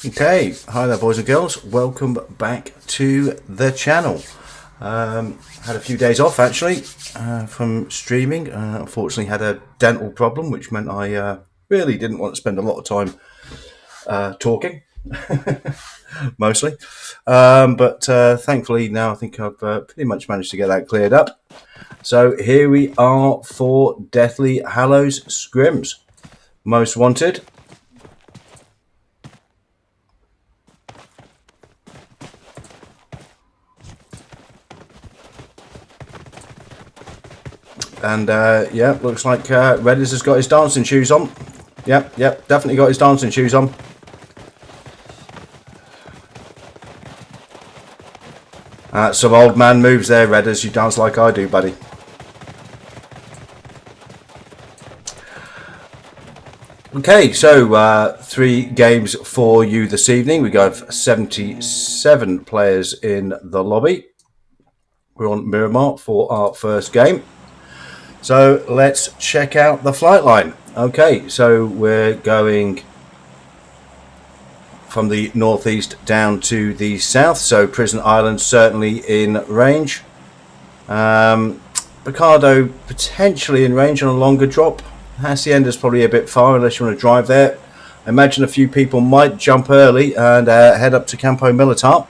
Okay, hi there boys and girls, welcome back to the channel. Had a few days off actually from streaming. Unfortunately had a dental problem, which meant I really didn't want to spend a lot of time talking, mostly. But thankfully now I think I've pretty much managed to get that cleared up. So here we are for Deathly Hallows Scrims. Most Wanted. And yeah, looks like Redders has got his dancing shoes on. Yep, definitely got his dancing shoes on. Some old man moves there, Redders. You dance like I do, buddy. Okay, so 3 games for you this evening. We got 77 players in the lobby. We're on Miramar for our first game. So let's check out the flight line. Okay, so we're going from the northeast down to the south. So Prison Island certainly in range. Picardo potentially in range on a longer drop. Hacienda's probably a bit far unless you want to drive there. I imagine a few people might jump early and head up to Campo Militar.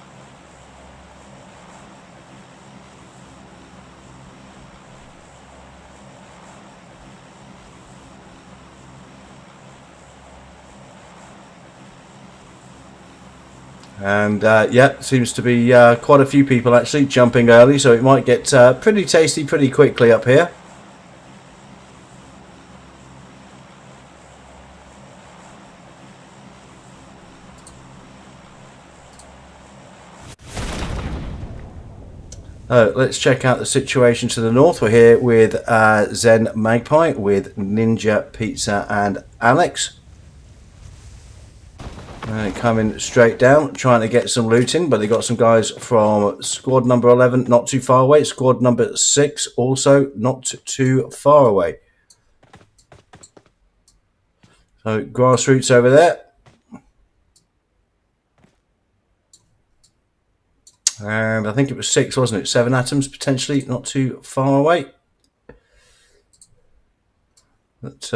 And yeah, seems to be quite a few people actually jumping early, so it might get pretty tasty pretty quickly up here. Let's check out the situation to the north. We're here with Zen Magpie, with Ninja, Pizza and Alex. Coming straight down, trying to get some loot in, but they got some guys from squad number 11 not too far away. Squad number 6 also not too far away. So grassroots over there. And I think it was 6, wasn't it? 7 atoms potentially not too far away. But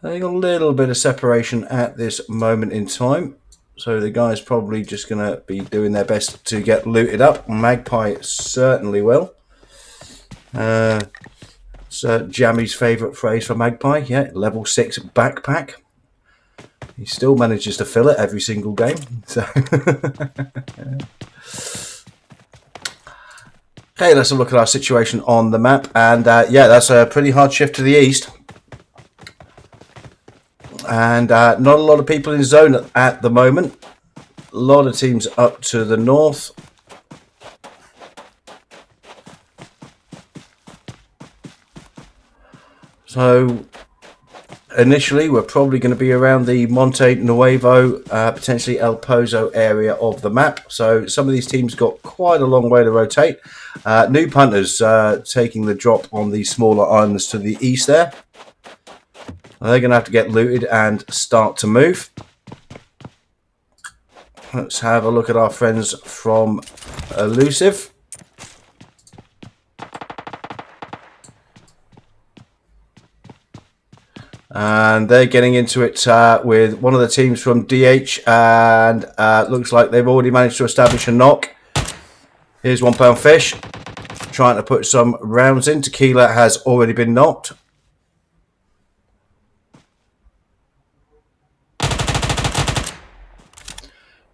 I think a little bit of separation at this moment in time. So the guy's probably just going to be doing their best to get looted up. Magpie certainly will. It's Jammy's favourite phrase for Magpie. Yeah, level 6 backpack. He still manages to fill it every single game. So okay, let's have a look at our situation on the map. And yeah, that's a pretty hard shift to the east. And not a lot of people in zone at the moment. A lot of teams up to the north. So initially we're probably going to be around the Monte Nuevo, potentially El Pozo area of the map. So some of these teams got quite a long way to rotate. New punters taking the drop on the smaller islands to the east there. They're going to have to get looted and start to move. Let's have a look at our friends from Elusive. And they're getting into it with one of the teams from DH. And looks like they've already managed to establish a knock. Here's £1 Fish. Trying to put some rounds in. Tequila has already been knocked.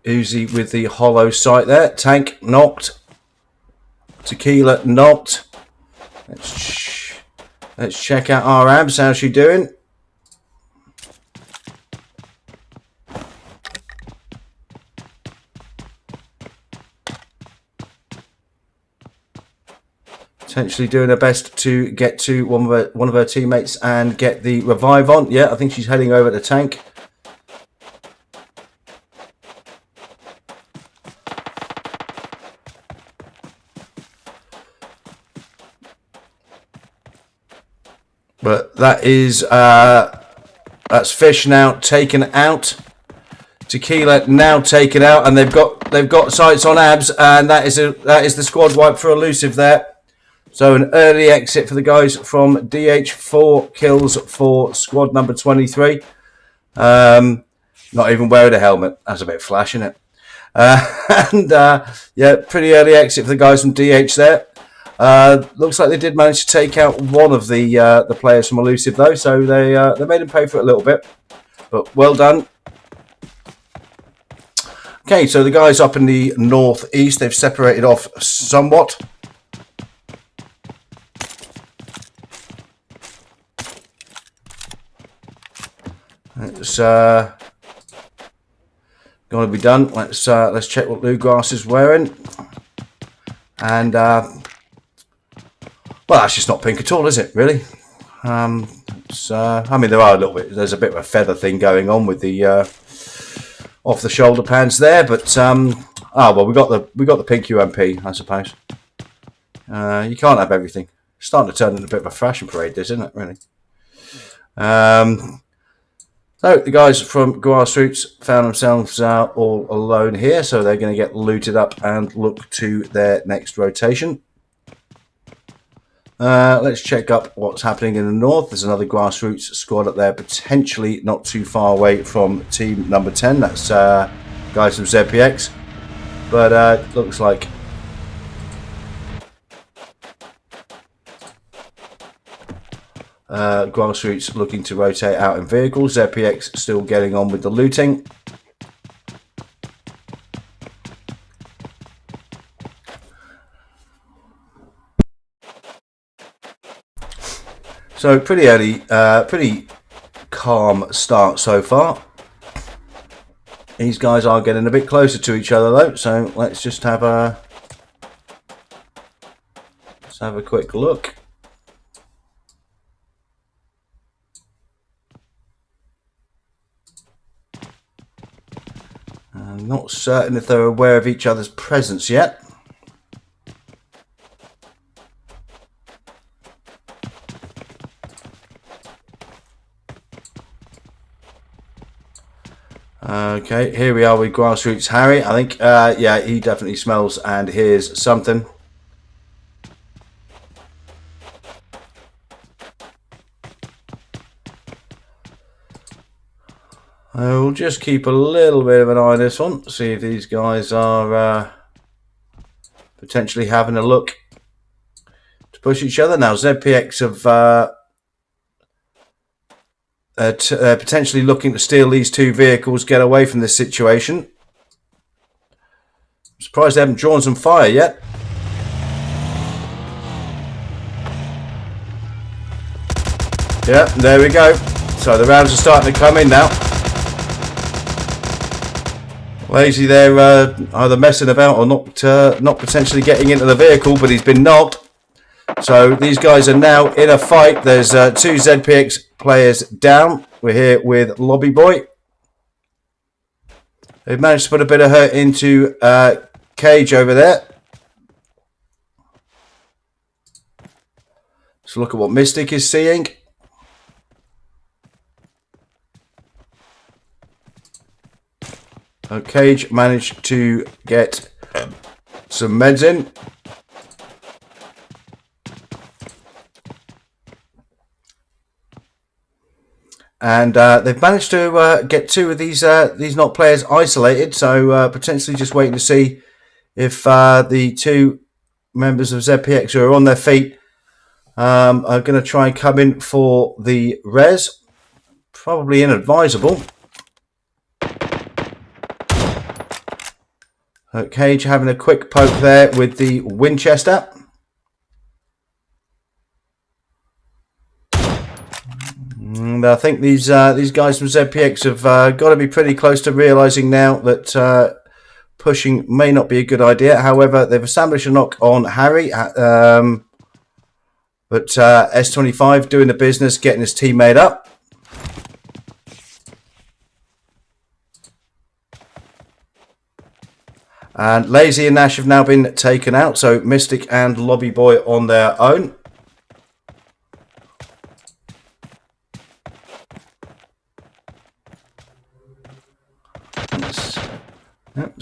Uzi with the hollow sight there. Tank knocked. Tequila knocked. Let's check out our abs. How's she doing? Potentially doing her best to get to one of her teammates and get the revive on. Yeah, I think she's heading over to tank. But that is That's Fish now taken out. Tequila now taken out, and they've got sights on Abs, and that is the squad wipe for Elusive there. So an early exit for the guys from DH. 4 kills for squad number 23. Not even wearing a helmet. That's a bit flash, isn't it? Yeah, pretty early exit for the guys from DH there. Looks like they did manage to take out one of the players from Elusive though, so they made him pay for it a little bit. But well done. Okay, so the guys up in the northeast, they've separated off somewhat. It's going to be done. Let's check what Bluegrass is wearing. And well, that's just not pink at all, is it? Really? I mean, there are a little bit. There's a bit of a feather thing going on with the off the shoulder pads there, but well, we got the pink UMP, I suppose. You can't have everything. It's starting to turn into a bit of a fashion parade, this, isn't it? Really. So the guys from Grassroots found themselves all alone here, so they're going to get looted up and look to their next rotation. Let's check up what's happening in the north. There's another Grassroots squad up there, potentially not too far away from team number 10. That's guys from ZPX. But looks like Grassroots looking to rotate out in vehicles. ZPX still getting on with the looting. So pretty early, pretty calm start so far. These guys are getting a bit closer to each other though, so let's just have a quick look. I'm not certain if they're aware of each other's presence yet. Okay, here we are with Grassroots Harry. I think, yeah, he definitely smells and hears something. We'll just keep a little bit of an eye on this one, see if these guys are potentially having a look to push each other. Now, ZPX have potentially looking to steal these two vehicles, get away from this situation. I'm surprised they haven't drawn some fire yet. Yeah, there we go. So the rounds are starting to come in now. Lazy there, either messing about or not potentially getting into the vehicle, but he's been knocked. So these guys are now in a fight. There's 2 ZPX players down. We're here with Lobby Boy. They've managed to put a bit of hurt into Cage over there. Let's look at what Mystic is seeing. Cage managed to get some meds in. And they've managed to get 2 of these knocked players isolated, so potentially just waiting to see if the 2 members of ZPX who are on their feet are going to try and come in for the res. Probably inadvisable. Cage having a quick poke there with the Winchester. And I think these guys from ZPX have got to be pretty close to realising now that pushing may not be a good idea. However, they've established a knock on Harry. But S25 doing the business, getting his teammate up. And Lazy and Nash have now been taken out, so Mystic and Lobby Boy on their own.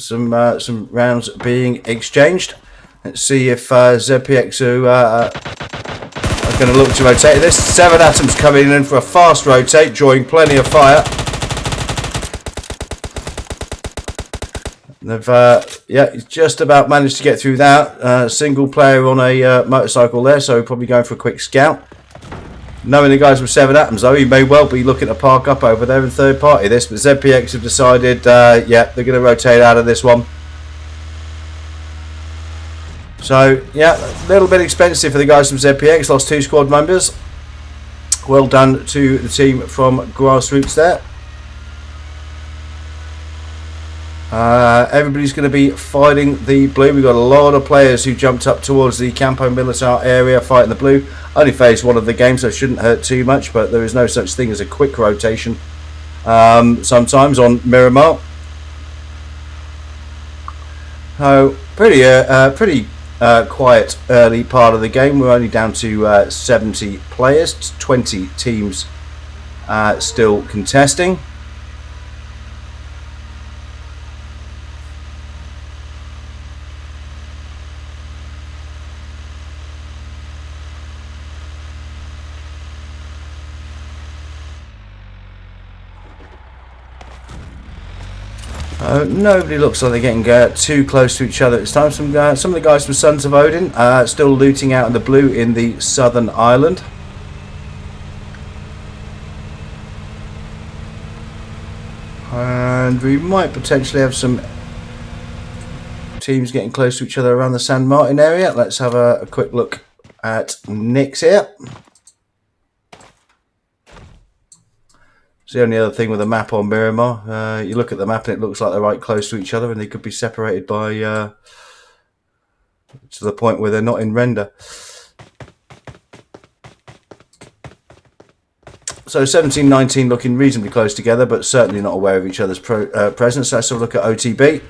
some rounds being exchanged. Let's see if ZPX are going to look to rotate this. 7 Atoms coming in for a fast rotate, drawing plenty of fire. They've yeah, just about managed to get through that. Single player on a motorcycle there, so probably going for a quick scout. Knowing the guys with 7 Atoms, though, he may well be looking to park up over there in third party this, but ZPX have decided, yeah, they're going to rotate out of this one. So, yeah, a little bit expensive for the guys from ZPX. Lost 2 squad members. Well done to the team from Grassroots there. Everybody's going to be fighting the blue. We've got a lot of players who jumped up towards the Campo Militar area fighting the blue. Only phase 1 of the game, so it shouldn't hurt too much, but there is no such thing as a quick rotation sometimes on Miramar. So, pretty quiet early part of the game. We're only down to 70 players, 20 teams still contesting. Nobody looks like they're getting too close to each other. It's time some of the guys from Sons of Odin still looting out in the blue in the southern island. And we might potentially have some teams getting close to each other around the San Martin area. Let's have a quick look at Nix here. It's the only other thing with a map on Miramar. You look at the map and it looks like they're right close to each other, and they could be separated by to the point where they're not in render. So 17-19 looking reasonably close together, but certainly not aware of each other's presence. Let's have a look at OTB.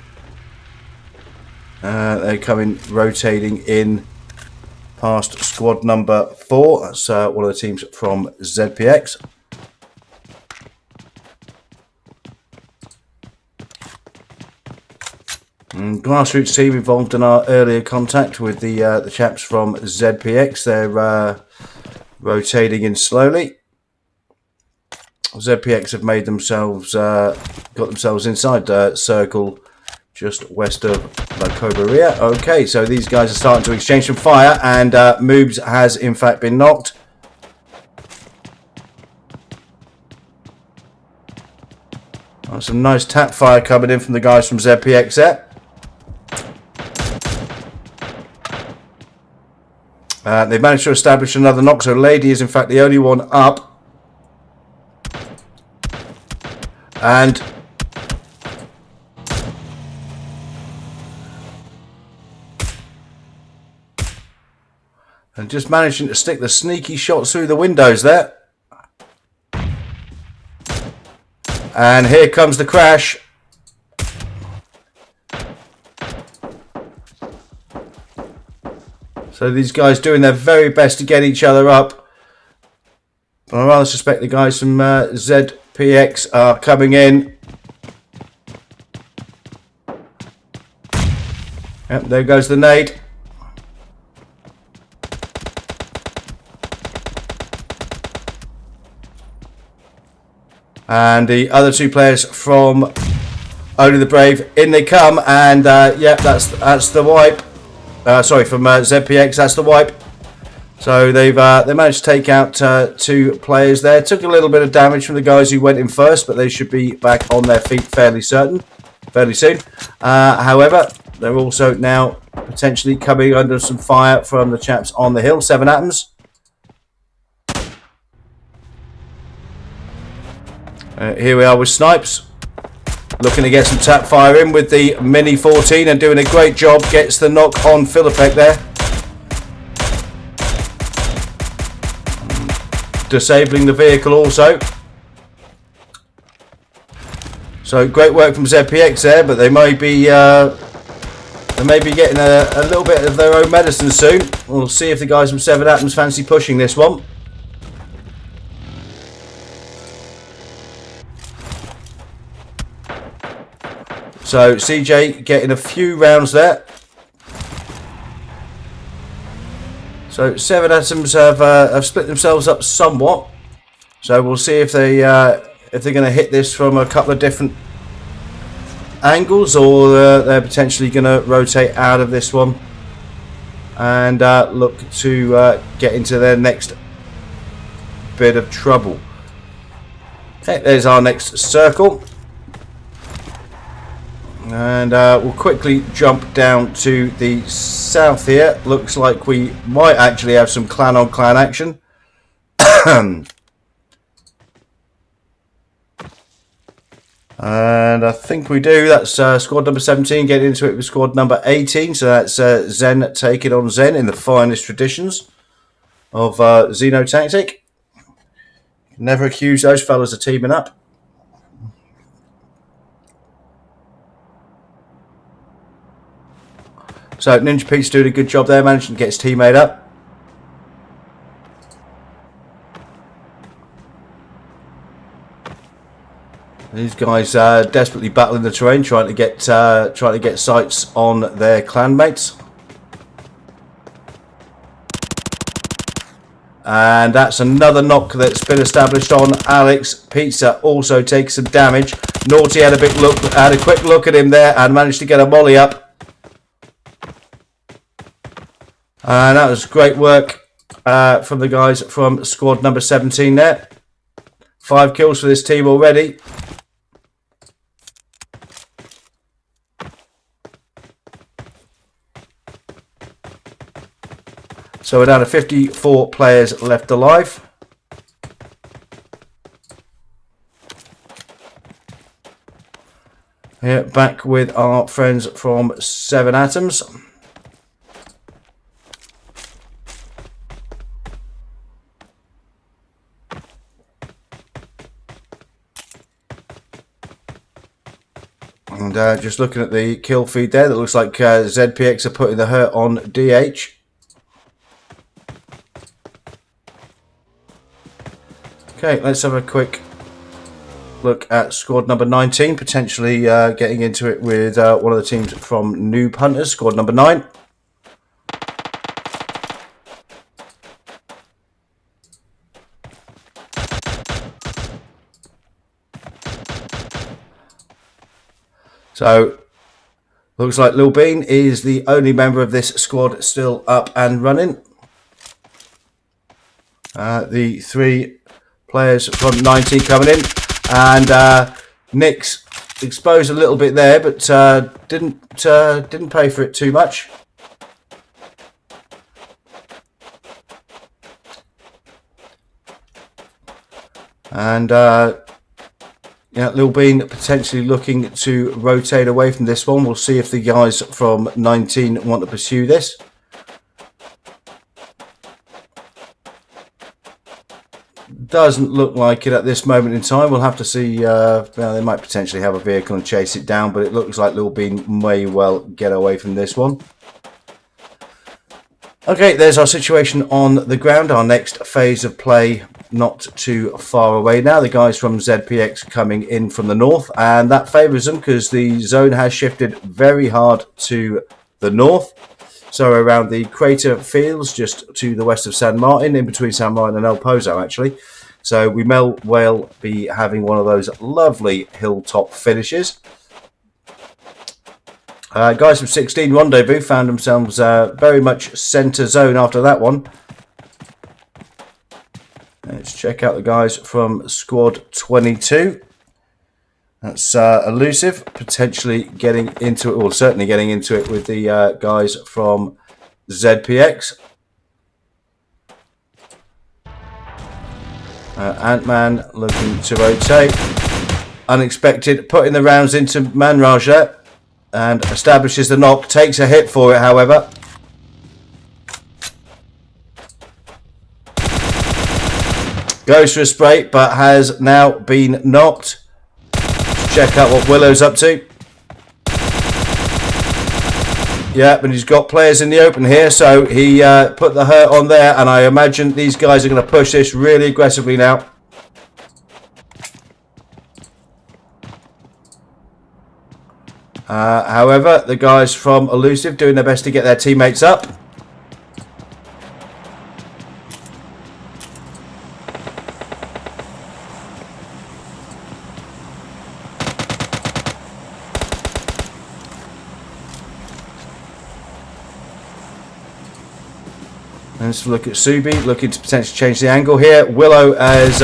They're coming rotating in past squad number 4. That's one of the teams from ZPX. Grassroots team involved in our earlier contact with the chaps from ZPX. They're rotating in slowly. ZPX have made themselves got themselves inside circle just west of La Coberia. Okay, so these guys are starting to exchange some fire, and Moobs has in fact been knocked. Some nice tap fire coming in from the guys from ZPX there. They've managed to establish another knock, so Lady is in fact the only one up. And just managing to stick the sneaky shots through the windows there. And here comes the crash. So these guys doing their very best to get each other up. But I rather suspect the guys from ZPX are coming in. Yep, there goes the nade. And the other 2 players from Only the Brave, in they come, and yeah, that's the wipe. Sorry, from ZPX, that's the wipe. So they managed to take out 2 players there. Took a little bit of damage from the guys who went in first, but they should be back on their feet fairly soon. However, they're also now potentially coming under some fire from the chaps on the hill. 7 Atoms. Here we are with Snipes. Looking to get some tap fire in with the Mini 14 and doing a great job. Gets the knock on Philipek there. Disabling the vehicle also. So great work from ZPX there, but they may be getting a little bit of their own medicine soon. We'll see if the guys from 7 Atoms fancy pushing this one. So CJ getting a few rounds there. So 7 Atoms have split themselves up somewhat. So we'll see if they're going to hit this from a couple of different angles, or they're potentially going to rotate out of this one and look to get into their next bit of trouble. Okay, there's our next circle, and we'll quickly jump down to the south here. Looks like we might actually have some clan on clan action. And I think we do. That's squad number 17 getting into it with squad number 18. So that's Zen taking on Zen in the finest traditions of Xenotactic. Never accuse those fellas of teaming up. So Ninja Pete's doing a good job there, managing to get his teammate up. These guys are desperately battling the terrain, trying to get sights on their clanmates. And that's another knock that's been established on Alex. Pizza also takes some damage. Naughty had a quick look at him there and managed to get a molly up. And that was great work from the guys from squad number 17 there. 5 kills for this team already. So we're down to 54 players left alive. Here, back with our friends from 7 Atoms. And just looking at the kill feed there, that looks like ZPX are putting the hurt on DH. Okay, let's have a quick look at squad number 19, potentially getting into it with one of the teams from Noob Hunters, squad number 9. So, looks like Lil Bean is the only member of this squad still up and running. The 3 players from 19 coming in, and Nick's exposed a little bit there, but didn't pay for it too much. And yeah, Lil Bean potentially looking to rotate away from this one. We'll see if the guys from 19 want to pursue this. Doesn't look like it at this moment in time. We'll have to see. They might potentially have a vehicle and chase it down, but it looks like Lil Bean may well get away from this one. Okay, there's our situation on the ground. Our next phase of play not too far away now. The guys from ZPX coming in from the north, and that favours them because the zone has shifted very hard to the north. So around the crater fields, just to the west of San Martin, in between San Martin and El Pozo, actually. So we may well be having one of those lovely hilltop finishes. Guys from 16 Rendezvous found themselves very much centre zone after that one. Let's check out the guys from squad 22. That's Elusive, potentially getting into it, or certainly getting into it with the guys from ZPX. Ant-Man looking to rotate. Unexpected, putting the rounds into Manraj there, and establishes the knock. Takes a hit for it, however. Goes for a spray, but has now been knocked. Let's check out what Willow's up to. Yeah, but he's got players in the open here, so he put the hurt on there, and I imagine these guys are going to push this really aggressively now. However, the guys from Elusive doing their best to get their teammates up. Let's look at Subi, looking to potentially change the angle here. Willow is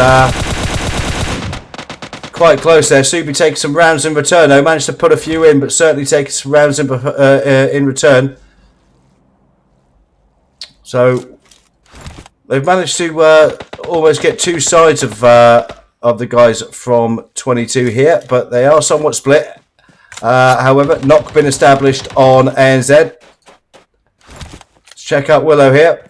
quite close there. Subi taking some rounds in return. They managed to put a few in, but certainly taking some rounds in return. So they've managed to almost get two sides of the guys from 22 here, but they are somewhat split. However, knock been established on ANZ. Let's check out Willow here.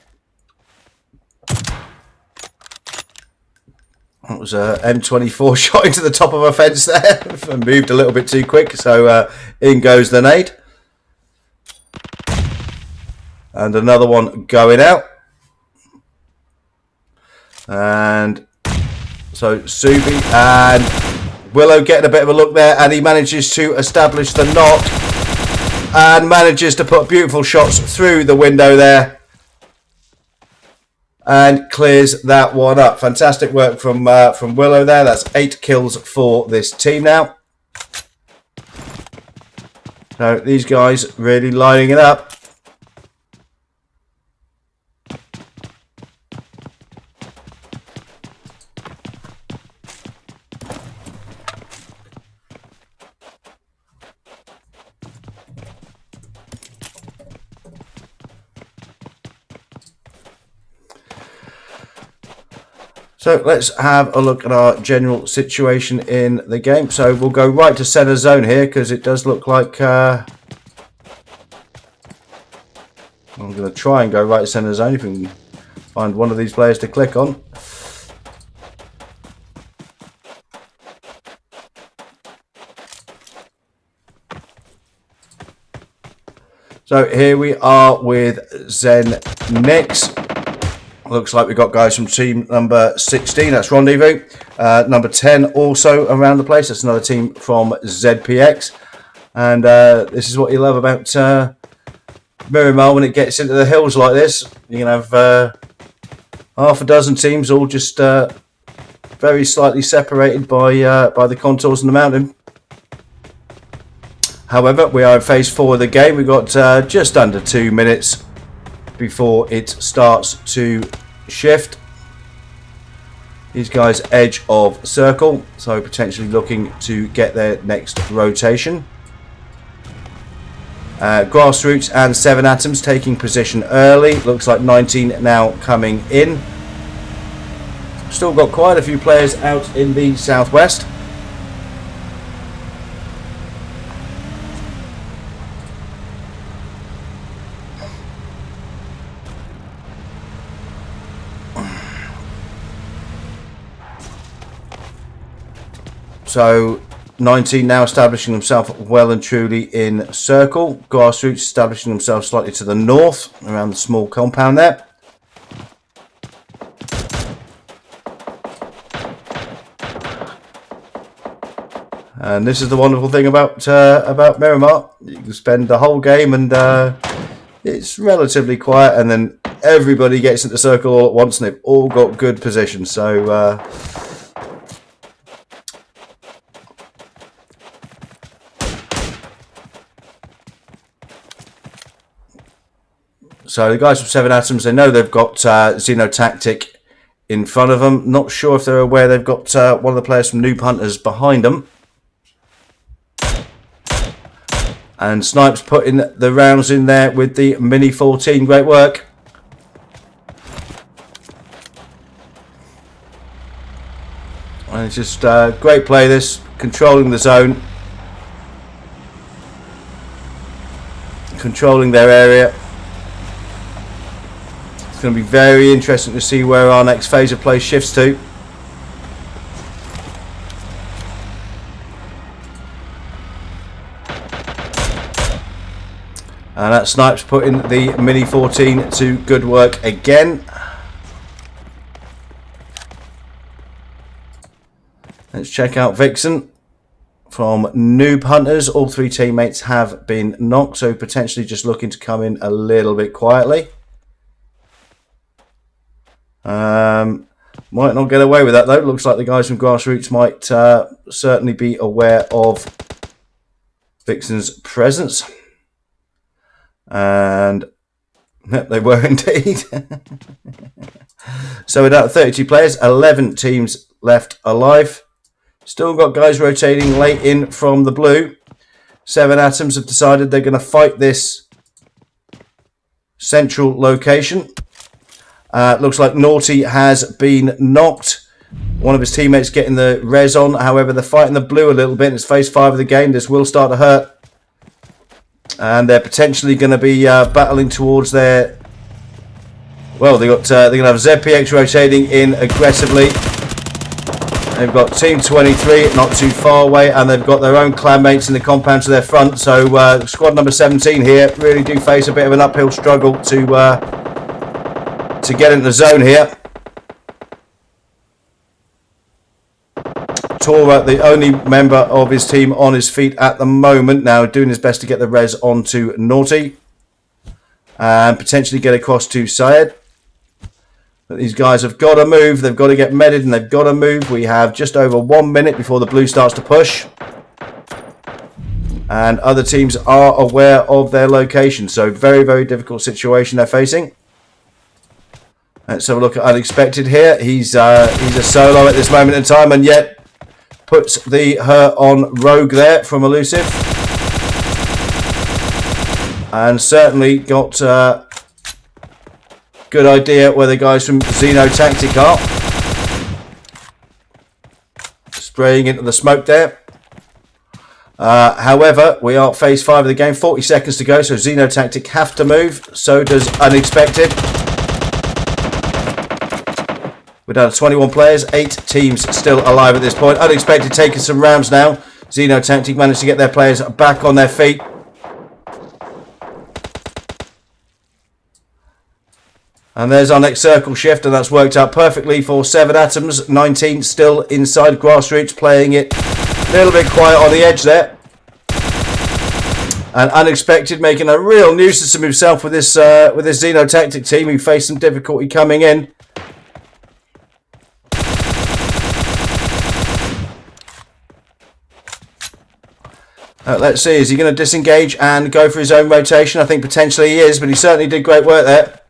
That was a M24 shot into the top of a fence there. Moved a little bit too quick, so in goes the nade. And another one going out. And so Subi and Willow getting a bit of a look there, and he manages to establish the knock and manages to put beautiful shots through the window there. And clears that one up. Fantastic work from Willow there. That's 8 kills for this team now. So these guys really lining it up. So let's have a look at our general situation in the game. So we'll go right to center zone here because it does look like I'm going to try and go right to center zone if we can find one of these players to click on. So here we are with Zen Nix. Looks like we've got guys from team number 16, that's Rendezvous. Number 10 also around the place, that's another team from ZPX. And this is what you love about Miramar when it gets into the hills like this. You can have half a dozen teams all just very slightly separated by the contours in the mountain. However, we are in phase 4 of the game. We've got just under 2 minutes before it starts to shift. These guys edge of circle, so potentially looking to get their next rotation. Grassroots and 7 Atoms taking position early. Looks like 19 now coming in. Still got quite a few players out in the southwest. So 19 now establishing himself well and truly in circle. Grassroots establishing themselves slightly to the north around the small compound there. And this is the wonderful thing about Miramar. You can spend the whole game and it's relatively quiet, and then everybody gets into circle all at once, and they've all got good positions. So so the guys from 7 Atoms, they know they've got Xenotactic in front of them. Not sure if they're aware they've got one of the players from Noob Hunters behind them. And Snipes putting the rounds in there with the Mini 14. Great work. And it's just great play this. Controlling the zone. Controlling their area. It's going to be very interesting to see where our next phase of play shifts to. And that Snipes putting the Mini 14 to good work again. Let's check out Vixen from Noob Hunters. All 3 teammates have been knocked, so potentially just looking to come in a little bit quietly. Might not get away with that though. Looks like the guys from Grassroots might certainly be aware of Vixen's presence. And they were indeed. So we're down to 32 players, 11 teams left alive. Still got guys rotating late in from the blue. 7 Atoms have decided they're going to fight this central location. Looks like Naughty has been knocked. One of his teammates getting the res on. However, they're fighting the blue a little bit. It's phase 5 of the game. This will start to hurt. And they're potentially going to be battling towards their... Well, they're going to have ZPX rotating in aggressively. They've got Team 23 not too far away, and they've got their own clanmates in the compound to their front. So squad number 17 here really do face a bit of an uphill struggle to get into the zone here. Tora, the only member of his team on his feet at the moment, now doing his best to get the res onto Naughty and potentially get across to Syed. But these guys have got to move. They've got to get medded and they've got to move. We have just over 1 minute before the blue starts to push. And other teams are aware of their location. So very, very difficult situation they're facing. Let's have a look at Unexpected here. He's a solo at this moment in time, and yet puts her on Rogue there from Elusive. And certainly got good idea where the guys from Xeno Tactic are. Spraying into the smoke there. However, we are phase 5 of the game. 40 seconds to go, so Xeno Tactic have to move. So does Unexpected. We're down to 21 players, 8 teams still alive at this point. Unexpected taking some rounds now. Xeno Tactic managed to get their players back on their feet. And there's our next circle shift, and that's worked out perfectly for 7 Atoms. 19 still inside Grassroots, playing it a little bit quiet on the edge there. And Unexpected making a real nuisance of himself with this Xeno Tactic team, who faced some difficulty coming in. Let's see, is he going to disengage and go for his own rotation? I think potentially he is, but he certainly did great work there.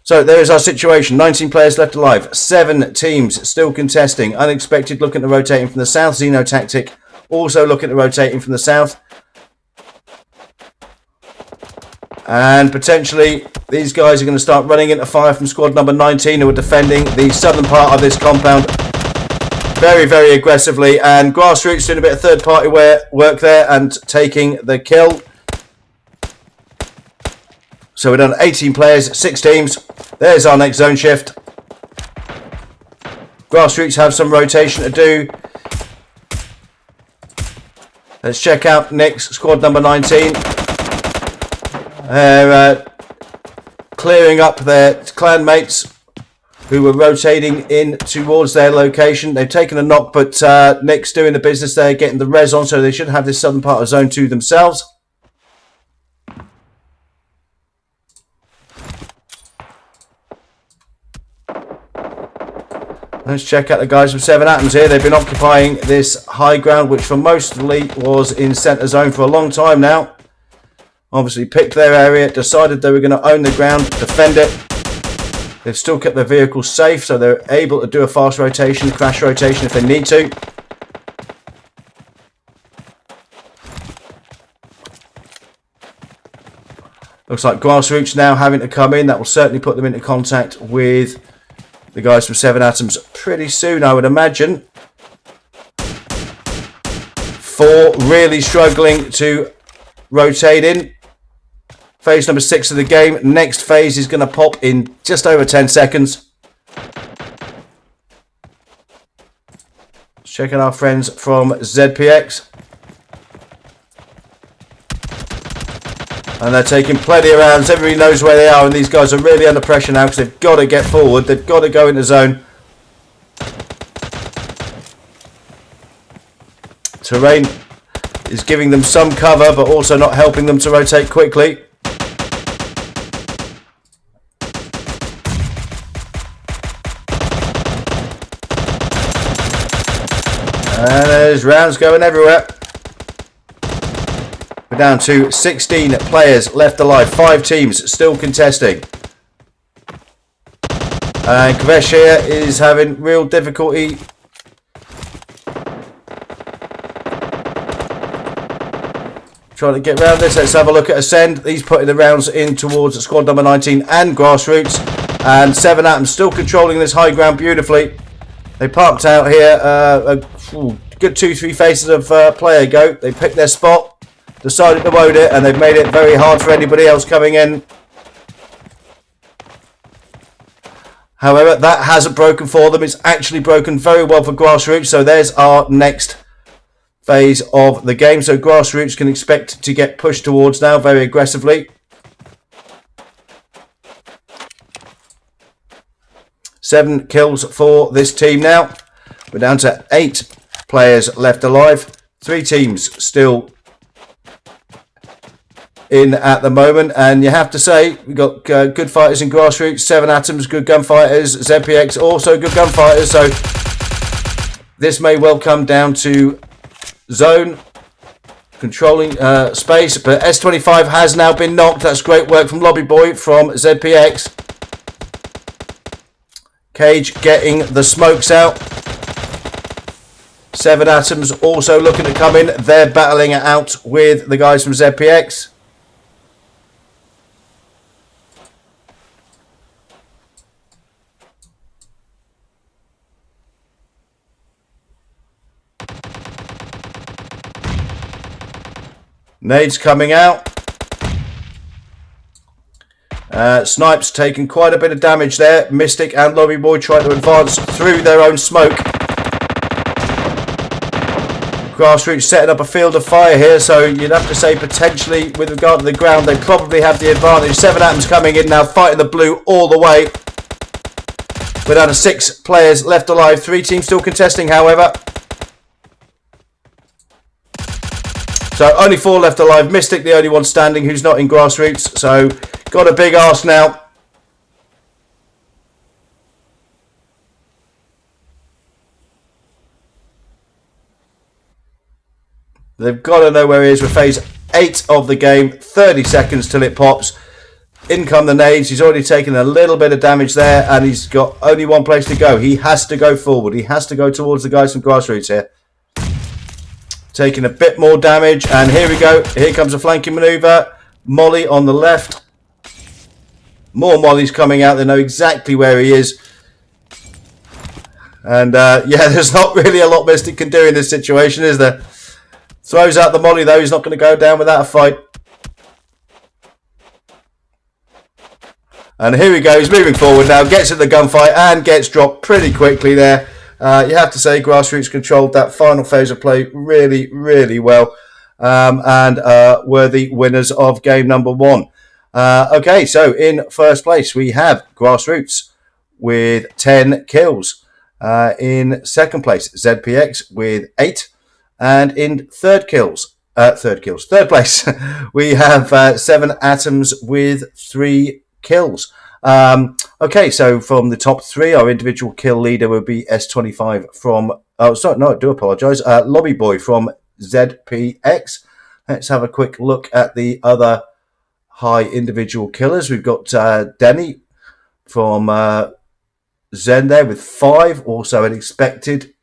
So there is our situation. 19 players left alive. 7 teams still contesting. Unexpected looking to rotating from the south. Xeno Tactic also looking to rotating from the south. And potentially these guys are going to start running into fire from squad number 19, who are defending the southern part of this compound very, very aggressively. And Grassroots doing a bit of third-party work there and taking the kill. So we're done 18 players, 6 teams. There's our next zone shift. Grassroots have some rotation to do. Let's check out next squad number 19. They're clearing up their clanmates who were rotating in towards their location. They've taken a knock, but Nick's doing the business there, getting the res on, so they should have this southern part of zone to themselves. Let's check out the guys from 7 Atoms here. They've been occupying this high ground, which for mostly was in centre zone for a long time now. Obviously picked their area, decided they were going to own the ground, defend it. They've still kept their vehicles safe, so they're able to do a fast rotation, crash rotation if they need to. Looks like Grassroots now having to come in. That will certainly put them into contact with the guys from 7 Atoms pretty soon, I would imagine. 4 really struggling to rotate in. Phase number 6 of the game. Next phase is going to pop in just over 10 seconds. Let's check out our friends from ZPX. And they're taking plenty of rounds. Everybody knows where they are, and these guys are really under pressure now because they've got to get forward. They've got to go into zone. Terrain is giving them some cover, but also not helping them to rotate quickly. And there's rounds going everywhere. We're down to 16 players left alive. 5 teams still contesting. And Kvesh here is having real difficulty. Trying to get around this. Let's have a look at Ascend. He's putting the rounds in towards squad number 19 and Grassroots. And 7 Atoms still controlling this high ground beautifully. They parked out here. A good 2-3 faces of play ago. They picked their spot, decided to load it, and they've made it very hard for anybody else coming in. However, that hasn't broken for them. It's actually broken very well for Grassroots. So there's our next phase of the game. So Grassroots can expect to get pushed towards now very aggressively. 7 kills for this team now. We're down to 8 players left alive. 3 teams still in at the moment, and you have to say we've got good fighters in Grassroots. 7 Atoms, good gunfighters. ZPX also good gunfighters. So this may well come down to zone controlling space, but S25 has now been knocked. That's great work from Lobby Boy from ZPX. Cage getting the smokes out. 7 Atoms also looking to come in. They're battling it out with the guys from ZPX. Nades coming out. Snipes taking quite a bit of damage there. Mystic and Lobby Boy trying to advance through their own smoke. Grassroots setting up a field of fire here, so you'd have to say potentially with regard to the ground they probably have the advantage. 7 Atoms coming in now, fighting the blue all the way. We're down to 6 players left alive. 3 teams still contesting, however. So only 4 left alive. Mystic the only one standing who's not in Grassroots. So got a big arse now. They've got to know where he is with phase 8 of the game. 30 seconds till it pops. In come the nades. He's already taken a little bit of damage there, and he's got only one place to go. He has to go forward. He has to go towards the guys from Grassroots here. Taking a bit more damage, and here we go. Here comes a flanking maneuver. Molly on the left. More Mollies coming out. They know exactly where he is. And yeah, there's not really a lot Mystic can do in this situation, is there? Throws out the Molly though. He's not going to go down without a fight. And here we go. He's moving forward now. Gets in the gunfight and gets dropped pretty quickly there. You have to say Grassroots controlled that final phase of play really, really well, and were the winners of game number 1. Okay, so in first place we have Grassroots with 10 kills. In second place, ZPX with 8, and in third place we have 7 Atoms with 3 kills. Okay, so from the top 3, our individual kill leader would be S25 from, oh, sorry, no, I do apologise, Lobby Boy from ZPX. Let's have a quick look at the other high individual killers. We've got Denny from Zen there with 5, also an expected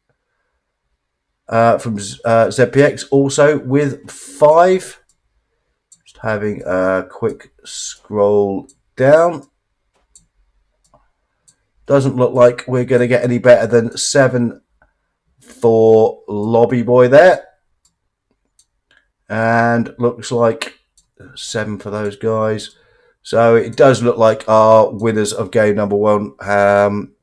from ZPX also with 5. Just having a quick scroll down. Doesn't look like we're going to get any better than 7 for Lobby Boy there. And looks like 7 for those guys. So it does look like our winners of game number 1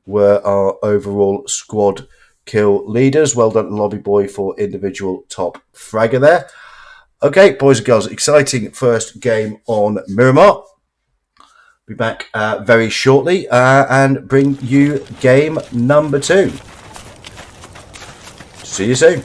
were our overall squad kill leaders. Well done, Lobby Boy, for individual top fragger there. Okay, boys and girls, exciting first game on Miramar. Be back very shortly and bring you game number 2. See you soon.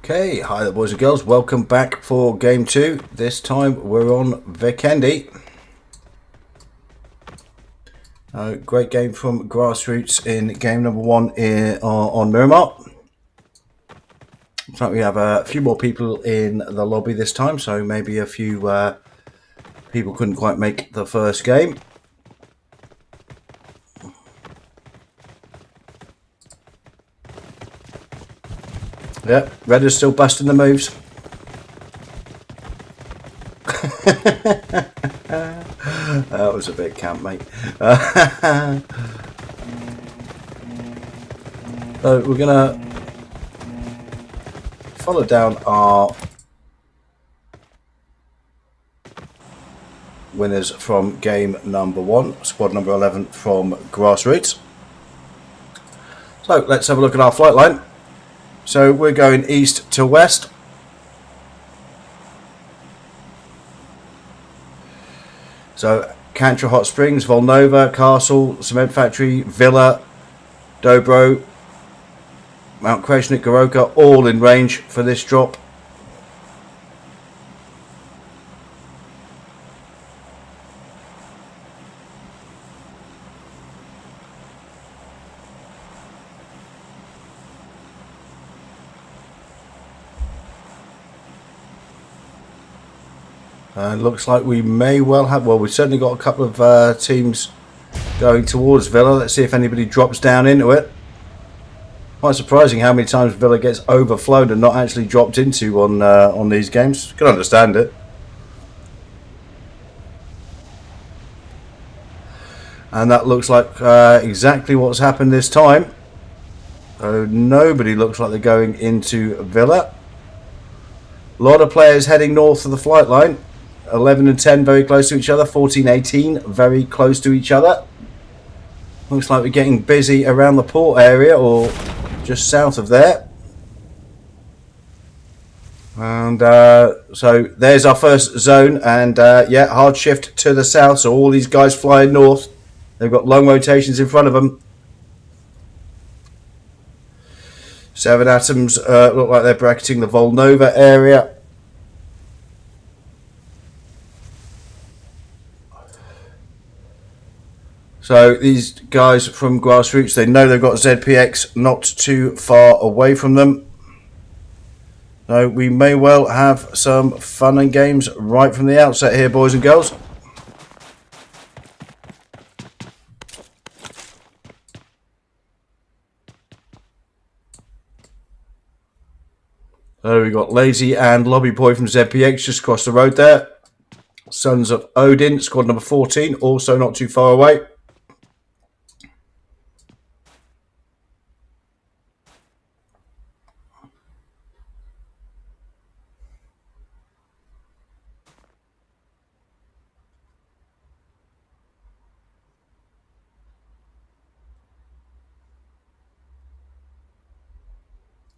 Okay, hi there boys and girls, welcome back for game 2. This time we're on Vikendi. Great game from Grassroots in game number 1 on Miramar. Looks like we have a few more people in the lobby this time, so maybe a few people couldn't quite make the first game. Yep, Red is still busting the moves. That was a bit camp, mate. So we're gonna follow down our winners from game number 1, squad number 11 from Grassroots. So let's have a look at our flight line. So we're going east to west. So Kantra Hot Springs, Volnova, Castle, Cement Factory, Villa, Dobro, Mount Kreshnik, Goroka, all in range for this drop. And looks like we may well have, well, we've certainly got a couple of teams going towards Villa. Let's see if anybody drops down into it. Quite surprising how many times Villa gets overflown and not actually dropped into on these games. Can understand it. And that looks like exactly what's happened this time. So nobody looks like they're going into Villa. A lot of players heading north of the flight line. 11 and 10 very close to each other. 14, 18 very close to each other. Looks like we're getting busy around the port area or just south of there. And so there's our first zone. And yeah, hard shift to the south. So all these guys flying north. They've got long rotations in front of them. 7 Atoms look like they're bracketing the Volnova area. So these guys from Grassroots, they know they've got ZPX not too far away from them. So we may well have some fun and games right from the outset here, boys and girls. So we've got Lazy and Lobby Boy from ZPX just across the road there. Sons of Odin, squad number 14, also not too far away.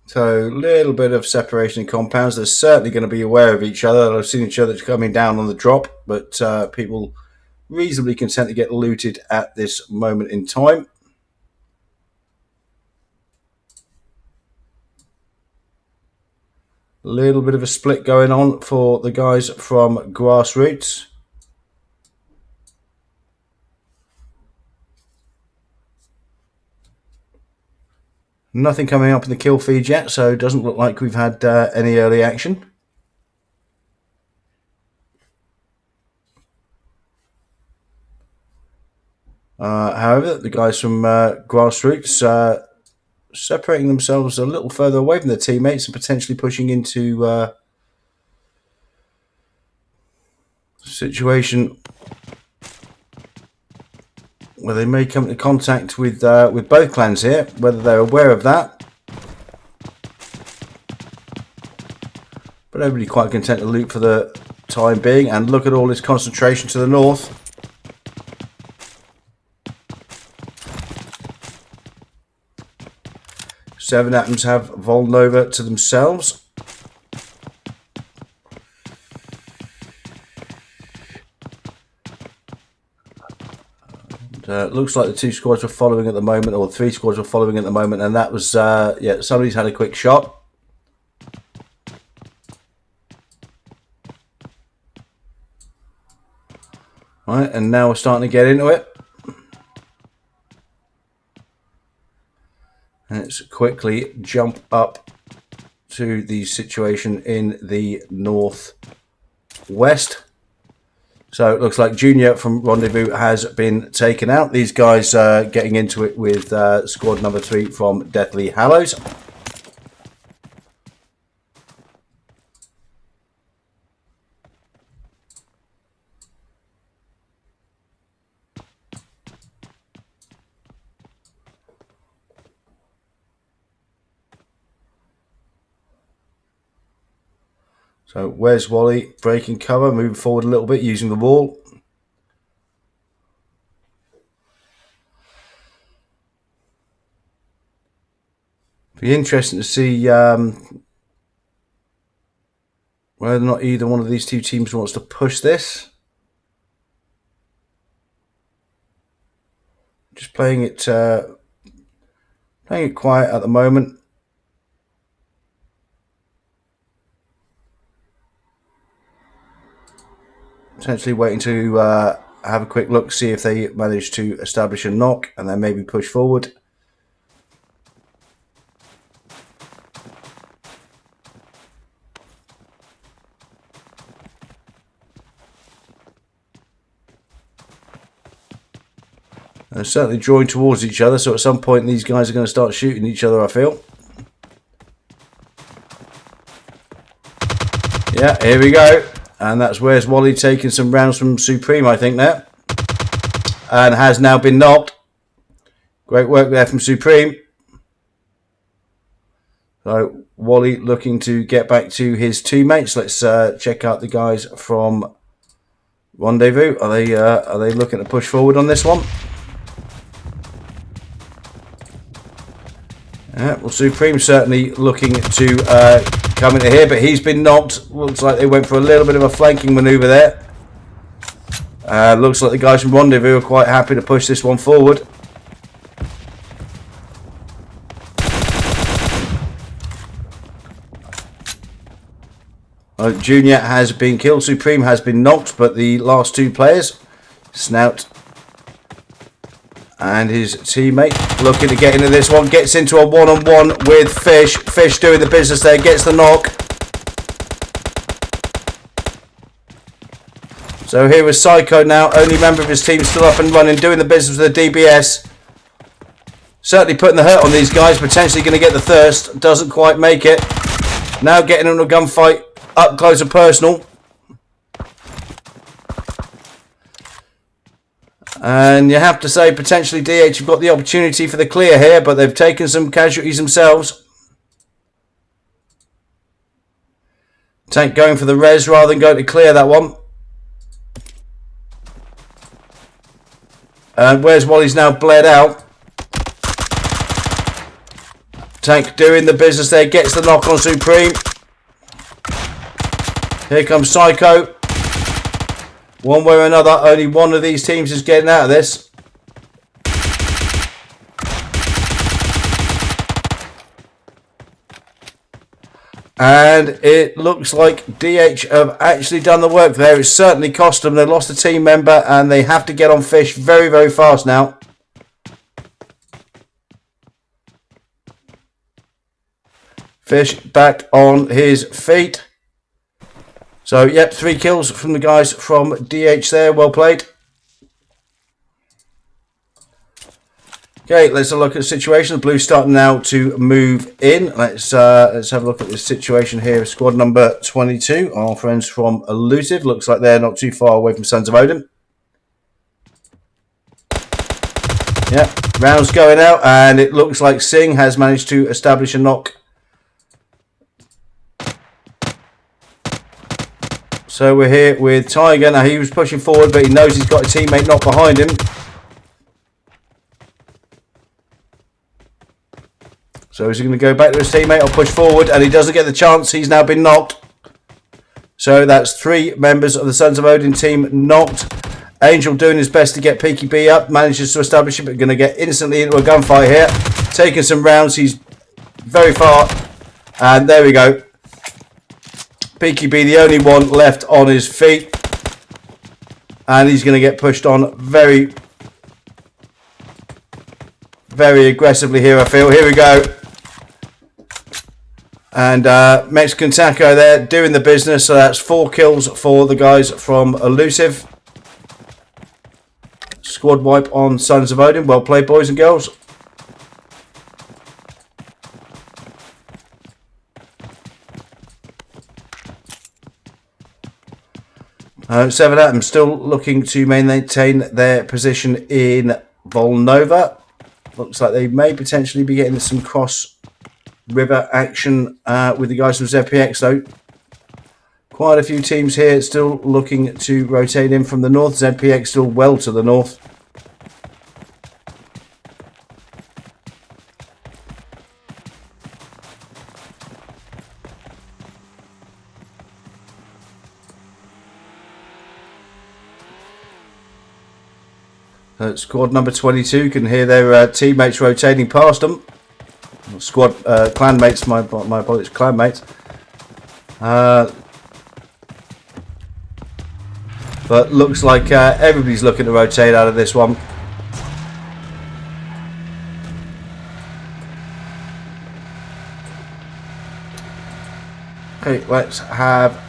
So a little bit of separation in compounds. They're certainly going to be aware of each other. I've seen each other coming down on the drop, but people reasonably content to get looted at this moment in time. A little bit of a split going on for the guys from Grassroots. Nothing coming up in the kill feed yet, so it doesn't look like we've had any early action. However, the guys from Grassroots separating themselves a little further away from their teammates and potentially pushing into a situation where they may come into contact with both clans here, whether they're aware of that. But everybody quite content to loot for the time being, and look at all this concentration to the north. Seven Atoms have Volnova to themselves. Looks like the 2 squads were following at the moment, or 3 squads were following at the moment, and that was, yeah, somebody's had a quick shot. Right, and now we're starting to get into it. Let's quickly jump up to the situation in the northwest. So it looks like Junior from Rendezvous has been taken out. These guys getting into it with squad number 3 from Deathly Hallows. So where's Wally? Breaking cover, moving forward a little bit, using the wall. Be interesting to see whether or not either one of these two teams wants to push this. Just playing it quiet at the moment. Potentially waiting to have a quick look, see if they manage to establish a knock and then maybe push forward. They're certainly drawing towards each other, so at some point these guys are going to start shooting each other, I feel. Yeah, here we go. And that's Where's Wally taking some rounds from Supreme, I think, there. And has now been knocked. Great work there from Supreme. So Wally looking to get back to his teammates. Let's check out the guys from Rendezvous. Are they looking to push forward on this one? Yeah, well, Supreme certainly looking to come into here, but he's been knocked. Looks like they went for a little bit of a flanking manoeuvre there. Looks like the guys from Rendezvous are quite happy to push this one forward. Junior has been killed. Supreme has been knocked, but the last two players, Snout and his teammate, looking to get into this one. Gets into a one-on-one with Fish. Fish doing the business there. Gets the knock. So here is Psycho now. Only member of his team still up and running. Doing the business with the DBS. Certainly putting the hurt on these guys. Potentially going to get the thirst. Doesn't quite make it. Now getting into a gunfight. Up close and personal. And you have to say, potentially DH have got the opportunity for the clear here, but they've taken some casualties themselves. Tank going for the res rather than going to clear that one. And Where's Wally's now bled out. Tank doing the business there, gets the knock on Supreme. Here comes Psycho. One way or another, only one of these teams is getting out of this. And it looks like DH have actually done the work there. It's certainly cost them. They lost a team member and they have to get on Fish very, very fast now. Fish back on his feet. So, yep, 3 kills from the guys from DH there. Well played. Okay, let's have a look at the situation. The Blues starting now to move in. Let's have a look at the situation here. Squad number 22, our friends from Elusive. Looks like they're not too far away from Sons of Odin. Yeah, rounds going out, and it looks like Singh has managed to establish a knock. So we're here with Tiger. Now he was pushing forward, but he knows he's got a teammate not behind him. So is he going to go back to his teammate or push forward? And he doesn't get the chance. He's now been knocked. So that's 3 members of the Sons of Odin team knocked. Angel doing his best to get Peaky B up. Manages to establish it, but going to get instantly into a gunfight here. Taking some rounds. He's very far. And there we go. Peaky B, the only one left on his feet. And he's going to get pushed on very, very aggressively here, I feel. Here we go. And Mexican Taco there doing the business. So that's 4 kills for the guys from Elusive. Squad wipe on Sons of Odin. Well played, boys and girls. Seven Atoms still looking to maintain their position in Volnova. Looks like they may potentially be getting some cross river action with the guys from ZPX though. Quite a few teams here still looking to rotate in from the north. ZPX still well to the north. Squad number 22 can hear their teammates rotating past them. Squad clanmates, my apologies, clanmates. But looks like everybody's looking to rotate out of this one. Okay, let's have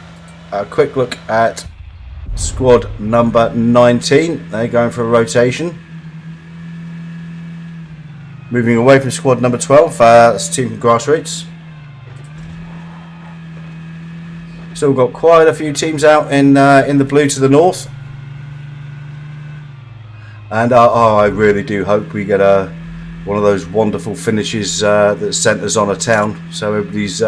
a quick look at squad number 19. They're going for a rotation. Moving away from squad number 12, that's team from Grassroots. So we've got quite a few teams out in the blue to the north. And I really do hope we get one of those wonderful finishes that centres on a town. So everybody's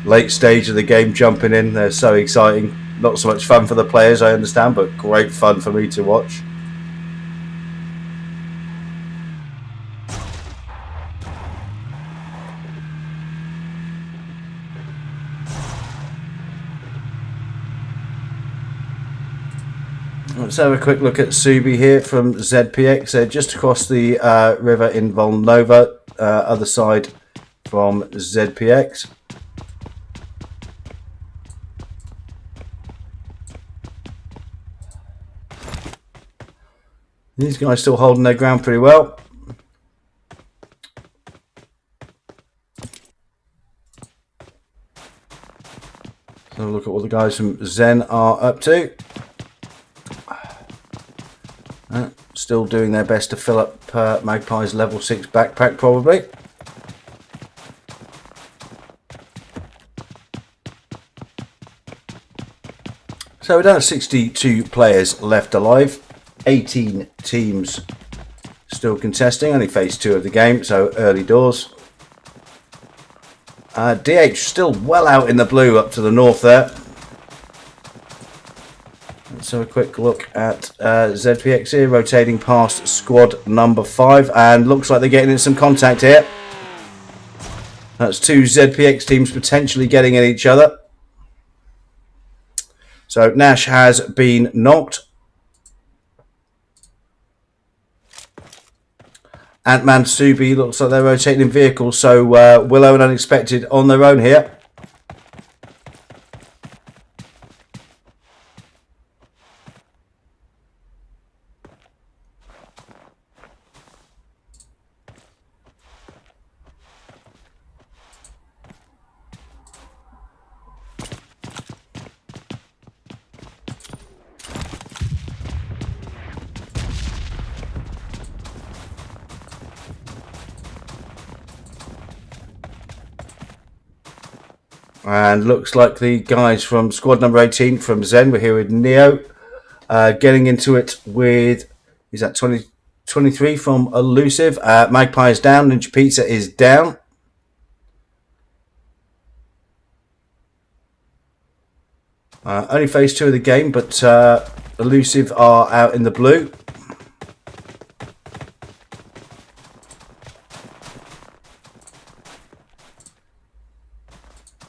late stage of the game jumping in. They're so exciting. Not so much fun for the players, I understand, but great fun for me to watch. Let's have a quick look at Subi here from ZPX. They're just across the river in Volnova, other side from ZPX. These guys still holding their ground pretty well. So look at what the guys from Zen are up to. Still doing their best to fill up Magpie's level 6 backpack probably. So we don't have 62 players left alive. 18 teams still contesting, only phase 2 of the game, so early doors. DH still well out in the blue up to the north there. Let's have a quick look at ZPX here, rotating past squad number 5, and looks like they're getting in some contact here. That's 2 ZPX teams potentially getting at each other. So Nash has been knocked. Ant-Man, Subi, looks like they're rotating in vehicles, so Willow and Unexpected on their own here. And looks like the guys from squad number 18 from Zen, we're here with Neo, getting into it with, is that 23 from Elusive. Magpie is down, Ninja Pizza is down. Only phase 2 of the game, but Elusive are out in the blue.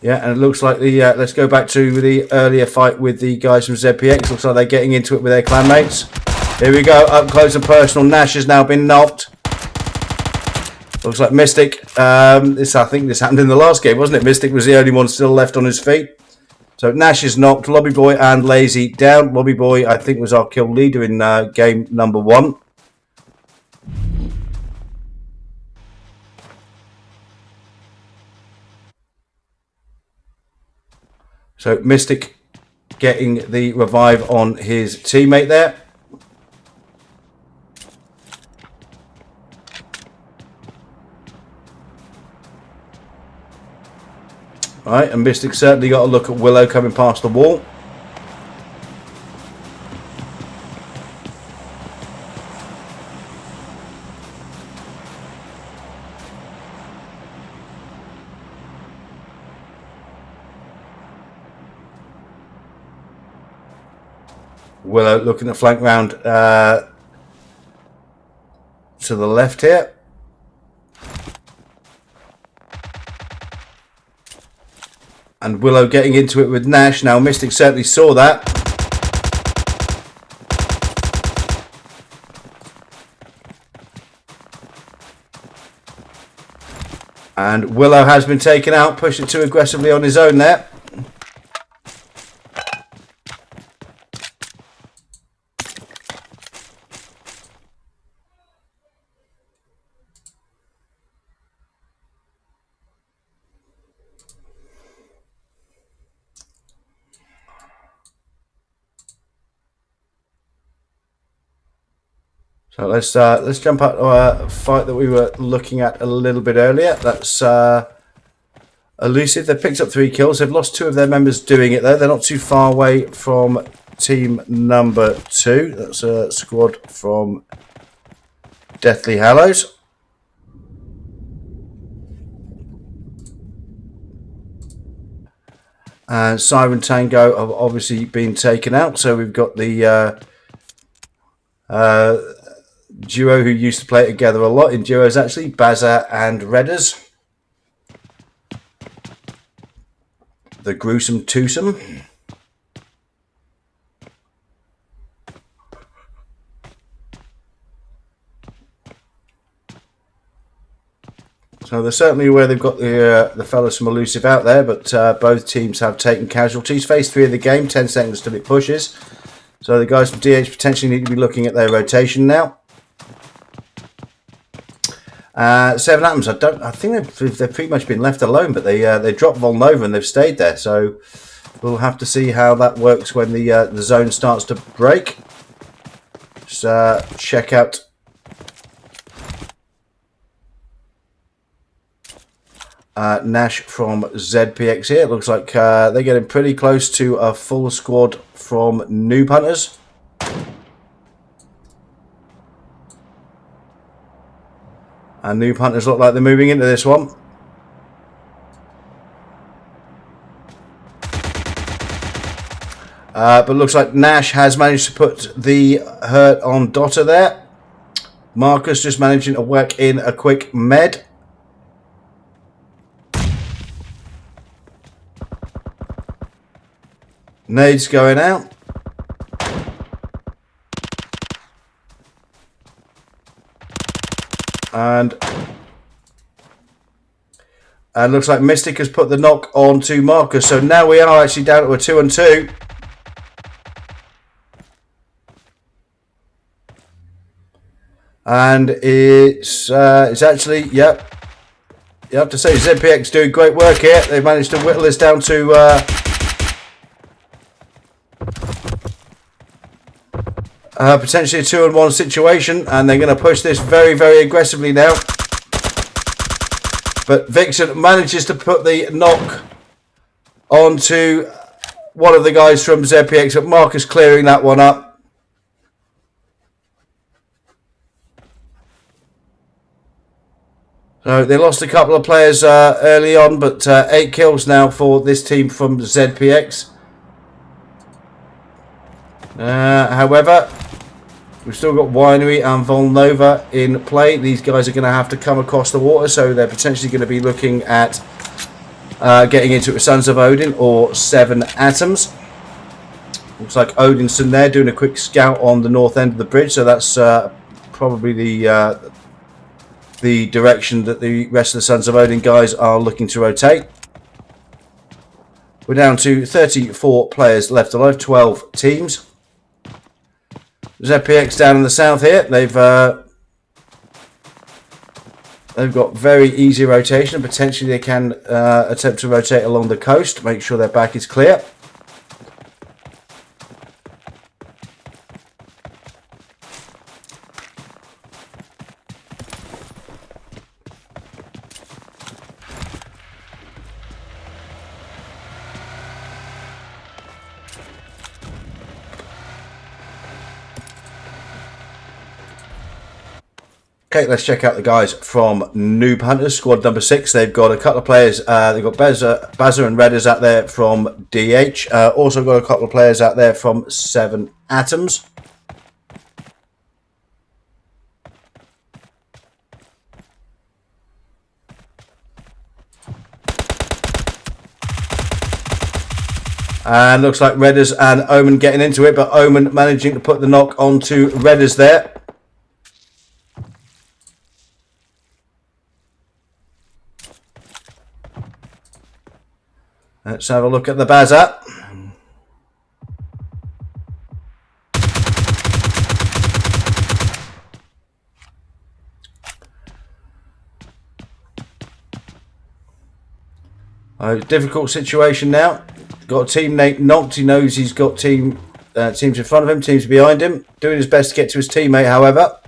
Yeah, and it looks like the, let's go back to the earlier fight with the guys from ZPX. Looks like they're getting into it with their clanmates. Here we go, up close and personal. Nash has now been knocked. Looks like Mystic, I think this happened in the last game, wasn't it? Mystic was the only one still left on his feet. So Nash is knocked, Lobby Boy and Lazy down. Lobby Boy, I think, was our kill leader in game number 1. So Mystic getting the revive on his teammate there. Right, and Mystic certainly got a look at Willow coming past the wall. Willow looking to flank round to the left here. And Willow getting into it with Nash. Now Mystic certainly saw that. And Willow has been taken out, pushing too aggressively on his own there. So let's jump out to a fight that we were looking at a little bit earlier. That's Elusive. They've picked up 3 kills. They've lost 2 of their members doing it though. They're not too far away from team number 2. That's a squad from Deathly Hallows. And Siren Tango have obviously been taken out. So we've got the duo who used to play together a lot in duos actually, Baza and Redders. The Gruesome Twosome. So they're certainly where they've got the fellas from Elusive out there, but both teams have taken casualties. Phase 3 of the game, 10 seconds till it pushes. So the guys from DH potentially need to be looking at their rotation now. 7 Atoms. I think they've pretty much been left alone, but they dropped Volnova and they've stayed there. So we'll have to see how that works when the zone starts to break. Just check out Nash from ZPX here. It looks like they're getting pretty close to a full squad from Noob Hunters. And Noob Hunters look like they're moving into this one. But looks like Nash has managed to put the hurt on Dotter there. Marcus just managing to work in a quick med. Nades going out. And looks like Mystic has put the knock on to Marcus. So now we are actually down to a 2-2. And it's actually, yep. You have to say ZPX doing great work here. They've managed to whittle this down to potentially a 2-1 situation, and they're going to push this very, very aggressively now. But Vixen manages to put the knock onto one of the guys from ZPX, but Marcus clearing that one up. So they lost a couple of players early on, but 8 kills now for this team from ZPX. However, we've still got Winery and Volnova in play. These guys are going to have to come across the water, so they're potentially going to be looking at getting into it, Sons of Odin or 7 Atoms. Looks like Odinson there doing a quick scout on the north end of the bridge, so that's probably the direction that the rest of the Sons of Odin guys are looking to rotate. We're down to 34 players left alive, 12 teams. ZPX down in the south here. They've got very easy rotation, and potentially they can attempt to rotate along the coast, make sure their back is clear. Okay, let's check out the guys from Noob Hunters, squad number 6. They've got a couple of players. They've got Bazza and Redders out there from DH. Also got a couple of players out there from 7 Atoms. And looks like Redders and Omen getting into it, but Omen managing to put the knock onto Redders there. Let's have a look at the Bazza. Difficult situation now. Got a teammate knocked. He knows he's got teams in front of him, teams behind him. Doing his best to get to his teammate, however.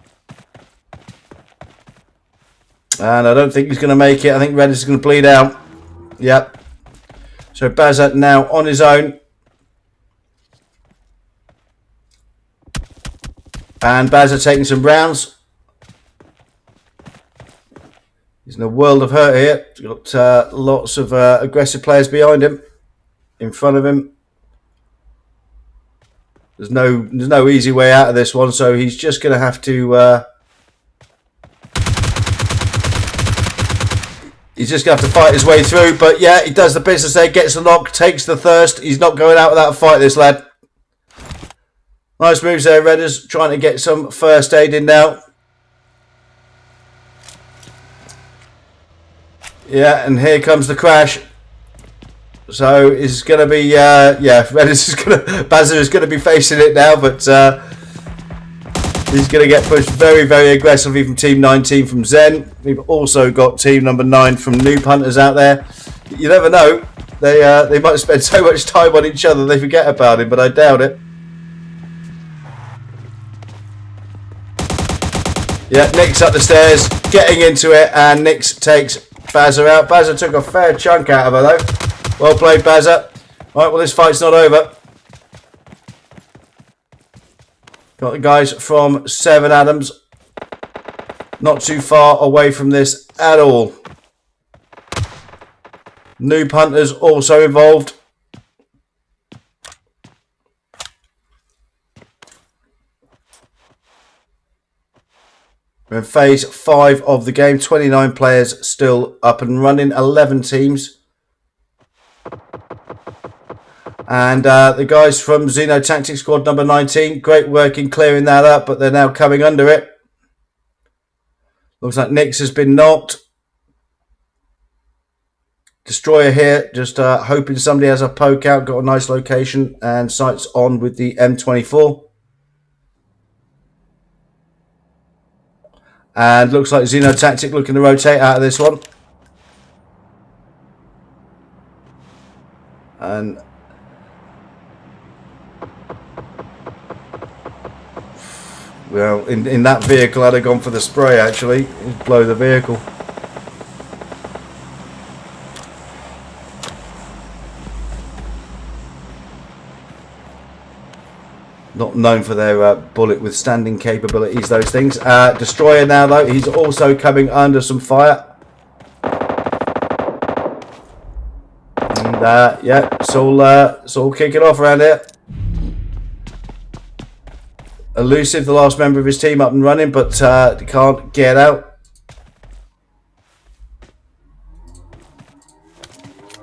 And I don't think he's going to make it. I think Redders is going to bleed out. Yep. So Bazza now on his own. And Bazza taking some rounds. He's in a world of hurt here. He's got lots of aggressive players behind him, in front of him. There's no easy way out of this one, so he's just going to have to. He's just going to have to fight his way through. But yeah, he does the business there, gets the knock, takes the thirst. He's not going out without a fight, this lad. Nice moves there, Redders, trying to get some first aid in now. Yeah, and here comes the crash. So it's going to be, yeah, Redders is going to, Bazza is going to be facing it now, but he's going to get pushed very, very aggressively from Team 19 from Zen. We've also got Team number 9 from Noob Hunters out there. You never know. They might spend so much time on each other they forget about him, but I doubt it. Yeah, Nick's up the stairs, getting into it, and Nick's takes Bazza out. Bazza took a fair chunk out of her though. Well played, Bazza. Right, well this fight's not over. Got the guys from 7 Atoms. Not too far away from this at all. Noob Hunters also involved. We're in phase 5 of the game. 29 players still up and running. 11 teams. And the guys from Xeno Tactics squad number 19, great work in clearing that up, but they're now coming under it. Looks like Nix has been knocked. Destroyer here, just hoping somebody has a poke out, got a nice location, and sights on with the M24. And looks like Xeno Tactic looking to rotate out of this one. And well, in that vehicle, I'd have gone for the spray, actually. It'd blow the vehicle. Not known for their bullet withstanding capabilities, those things. Destroyer now, though. He's also coming under some fire. And, yeah, it's all kicking off around here. Elusive, the last member of his team, up and running, but can't get out.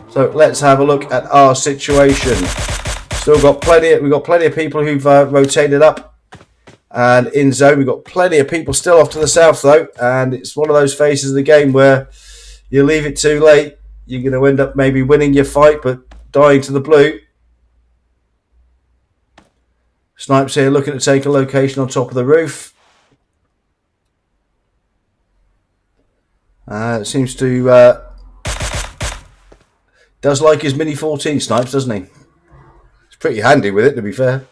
So let's have a look at our situation. Still got plenty. We've got plenty of people who've rotated up and in zone. We've got plenty of people still off to the south though, and it's one of those phases of the game where you leave it too late, you're going to end up maybe winning your fight, but dying to the blue. Snipes here looking to take a location on top of the roof. Seems to does like his Mini 14 Snipes, doesn't he? It's pretty handy with it, to be fair.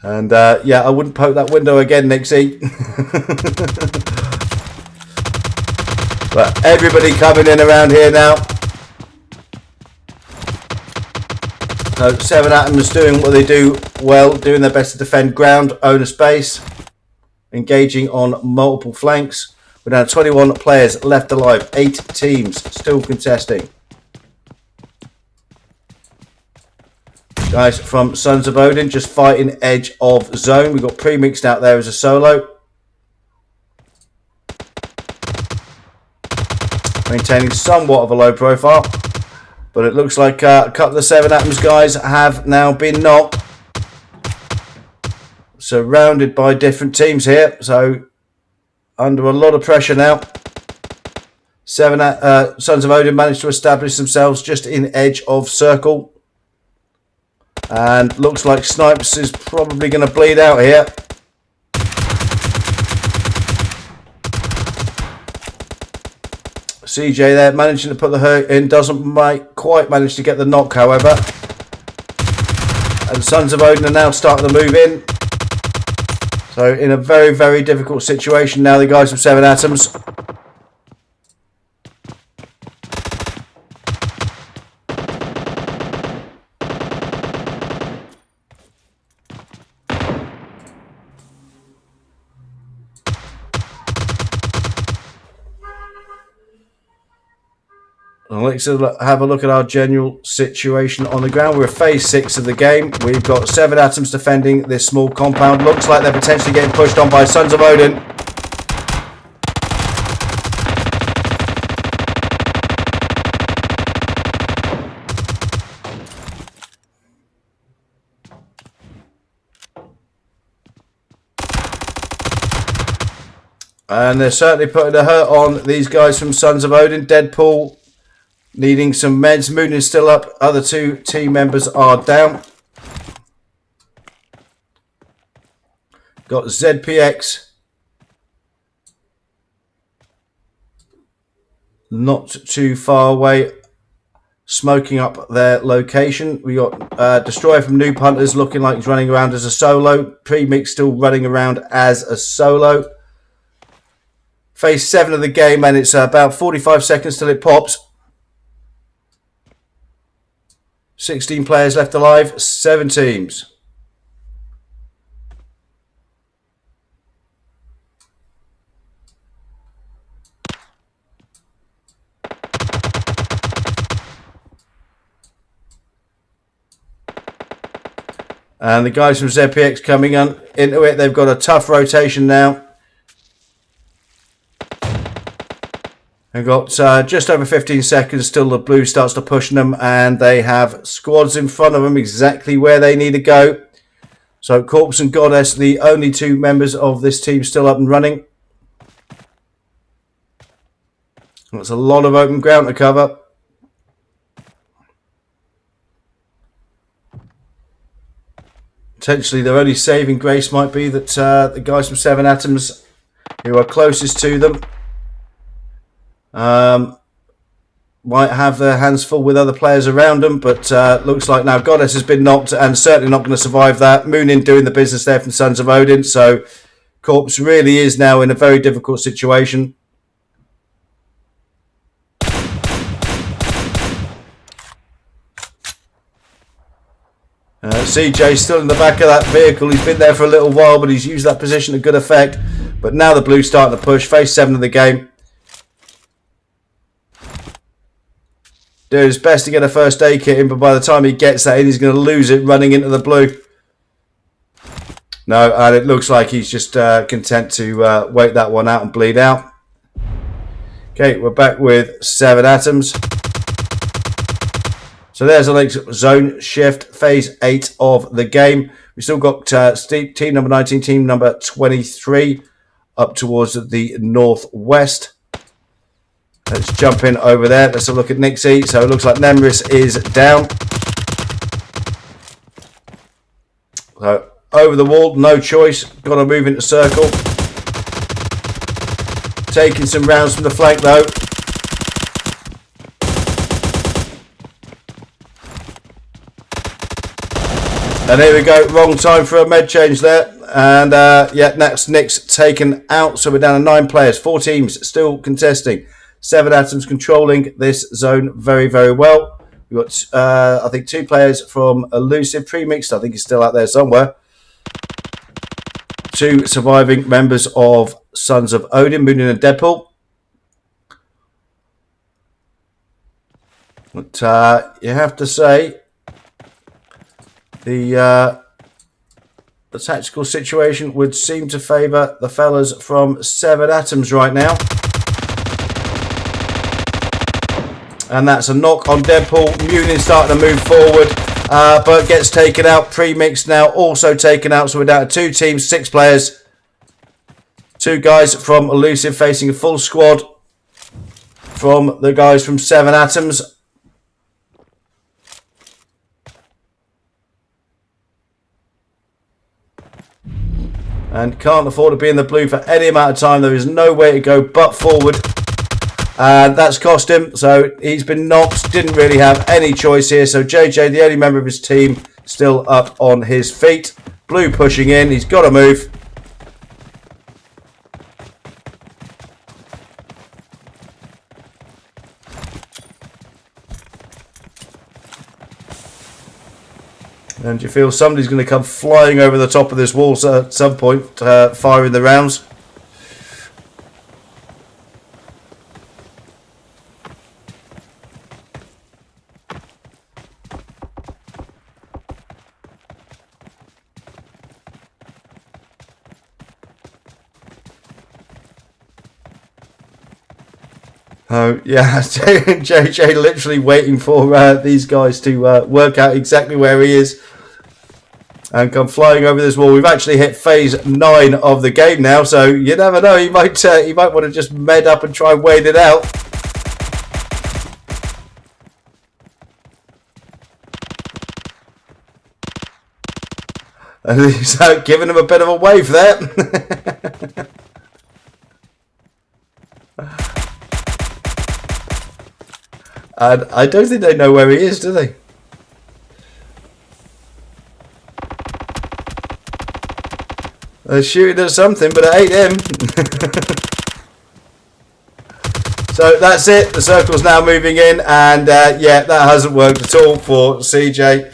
And yeah, I wouldn't poke that window again, Nixie. But everybody coming in around here now. So 7 Atoms doing what they do well, doing their best to defend ground, own a space, engaging on multiple flanks. We're down to 21 players left alive, 8 teams still contesting. Guys from Sons of Odin just fighting edge of zone. We've got Premixed out there as a solo. Maintaining somewhat of a low profile. But it looks like a couple of 7 Atoms guys have now been knocked. Surrounded by different teams here. So under a lot of pressure now. Sons of Odin managed to establish themselves just in edge of circle. And looks like Snipes is probably going to bleed out here. CJ there managing to put the hurt in, doesn't quite manage to get the knock, however. And Sons of Odin are now starting to move in. So in a very, very difficult situation now, the guys from 7 Atoms. Let's have a look at our general situation on the ground. We're at phase 6 of the game. We've got 7 Atoms defending this small compound. Looks like they're potentially getting pushed on by Sons of Odin. And they're certainly putting a hurt on these guys from Sons of Odin. Deadpool needing some meds. Moon is still up. Other 2 team members are down. Got ZPX. Not too far away. Smoking up their location. We got Destroyer from Noob Hunters looking like he's running around as a solo. Premix still running around as a solo. Phase 7 of the game, and it's about 45 seconds till it pops. 16 players left alive, 7 teams. And the guys from ZPX coming into it. They've got a tough rotation now. They've got just over 15 seconds till the blue starts to push them, and they have squads in front of them exactly where they need to go. So Corpse and Goddess, the only 2 members of this team still up and running. That's a lot of open ground to cover. Potentially their only saving grace might be that the guys from 7 Atoms who are closest to them might have their hands full with other players around them, but looks like now Goddess has been knocked and certainly not going to survive that. Moonin doing the business there from Sons of Odin, so Corpse really is now in a very difficult situation. CJ still in the back of that vehicle. He's been there for a little while, but he's used that position to good effect. But now the blue's starting to push. Phase 7 of the game. Do his best to get a first aid kit in, but by the time he gets that in, he's going to lose it running into the blue. No, and it looks like he's just content to wait that one out and bleed out. Okay, we're back with 7 Atoms. So there's a link zone shift, phase 8 of the game. We've still got team number 19, team number 23 up towards the northwest. Let's jump in over there. Let's have a look at Nixie. So it looks like Nemris is down. So over the wall, no choice. Got to move into circle. Taking some rounds from the flank though. And here we go. Wrong time for a med change there. And yeah, that's Nick's taken out. So we're down to 9 players. 4 teams still contesting. 7 Atoms controlling this zone very, very well. We've got, I think, 2 players from Elusive Premixed. I think he's still out there somewhere. 2 surviving members of Sons of Odin, Moonin and Deadpool. But you have to say, the tactical situation would seem to favour the fellas from 7 Atoms right now. And that's a knock on Deadpool. Munin starting to move forward, but gets taken out. Premixed now also taken out. So we're down to 2 teams, 6 players. 2 guys from Elusive facing a full squad from the guys from 7 Atoms. And can't afford to be in the blue for any amount of time. There is no way to go but forward. And that's cost him. So he's been knocked. Didn't really have any choice here. So JJ, the only member of his team, still up on his feet. Blue pushing in. He's got to move. And you feel somebody's going to come flying over the top of this wall at some point, firing the rounds. Oh, yeah, JJ literally waiting for these guys to work out exactly where he is and come flying over this wall. We've actually hit phase 9 of the game now, so you never know. He might want to just med up and try and wait it out. And he's giving him a bit of a wave there. And I don't think they know where he is, do they? They're shooting at something, but it ain't him. So that's it. The circle's now moving in, and yeah, that hasn't worked at all for CJ.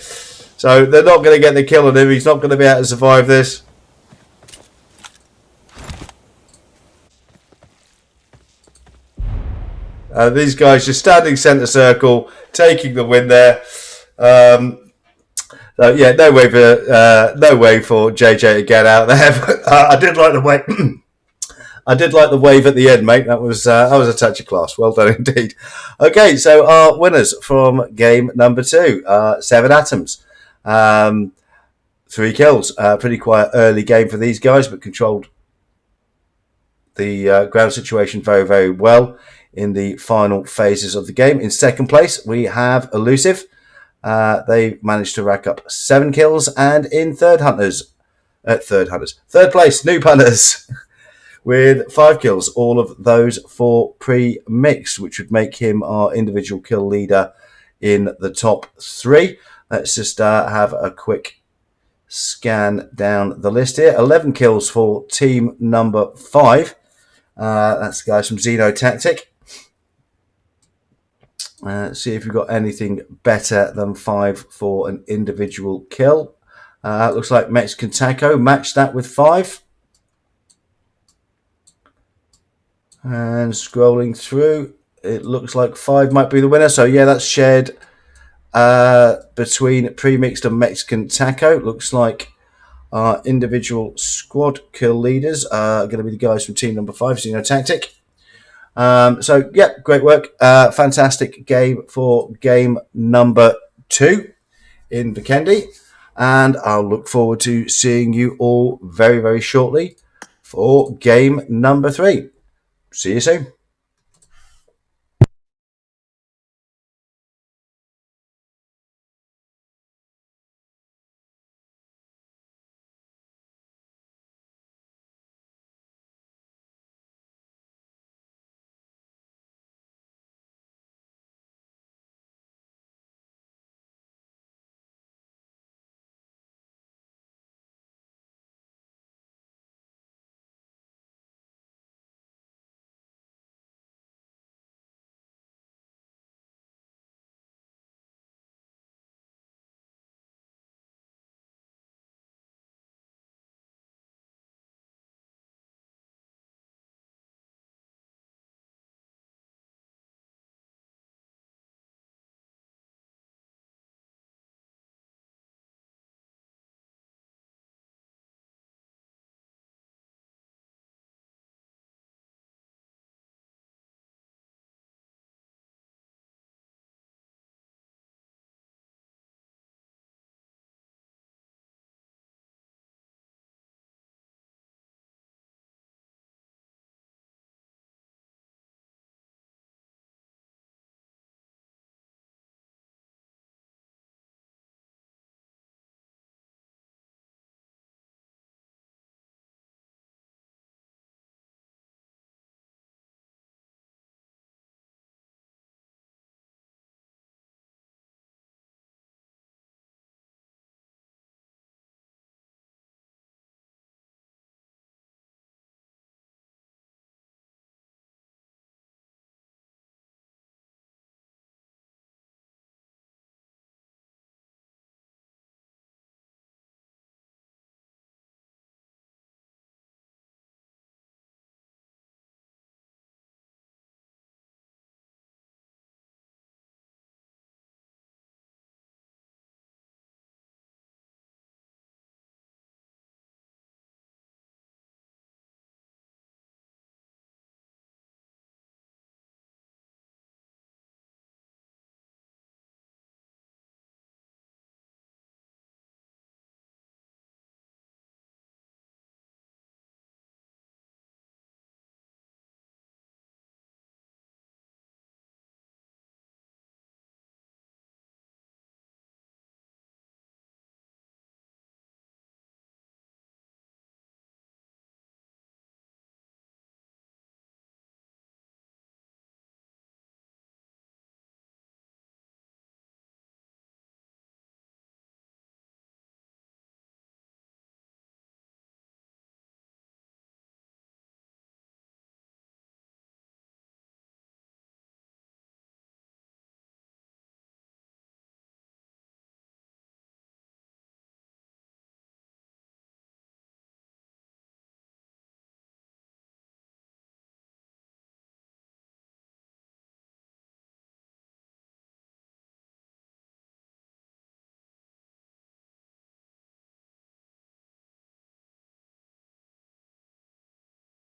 So they're not going to get the kill on him. He's not going to be able to survive this. These guys just standing centre circle, taking the win there. So yeah, no way for JJ to get out there. But, I did like the way. I did like the wave at the end, mate. That was a touch of class. Well done indeed. Okay, so our winners from game number 2, 7 Atoms, 3 kills. Pretty quiet early game for these guys, but controlled the ground situation very, very well in the final phases of the game. In second place, we have Elusive. They managed to rack up 7 kills. And in third place, Noob Hunters with 5 kills. All of those for pre-mixed, which would make him our individual kill leader in the top 3. Let's just have a quick scan down the list here. 11 kills for team number 5. That's the guys from Xeno Tactic. See if we've got anything better than 5 for an individual kill. Looks like Mexican Taco matched that with 5. And scrolling through, it looks like 5 might be the winner. So yeah, that's shared between Premixed and Mexican Taco. Looks like our individual squad kill leaders are going to be the guys from team number 5, Xeno Tactic. So yeah, great work. Fantastic game for game number 2 in Vikendi, and I'll look forward to seeing you all very, very shortly for game number 3. See you soon.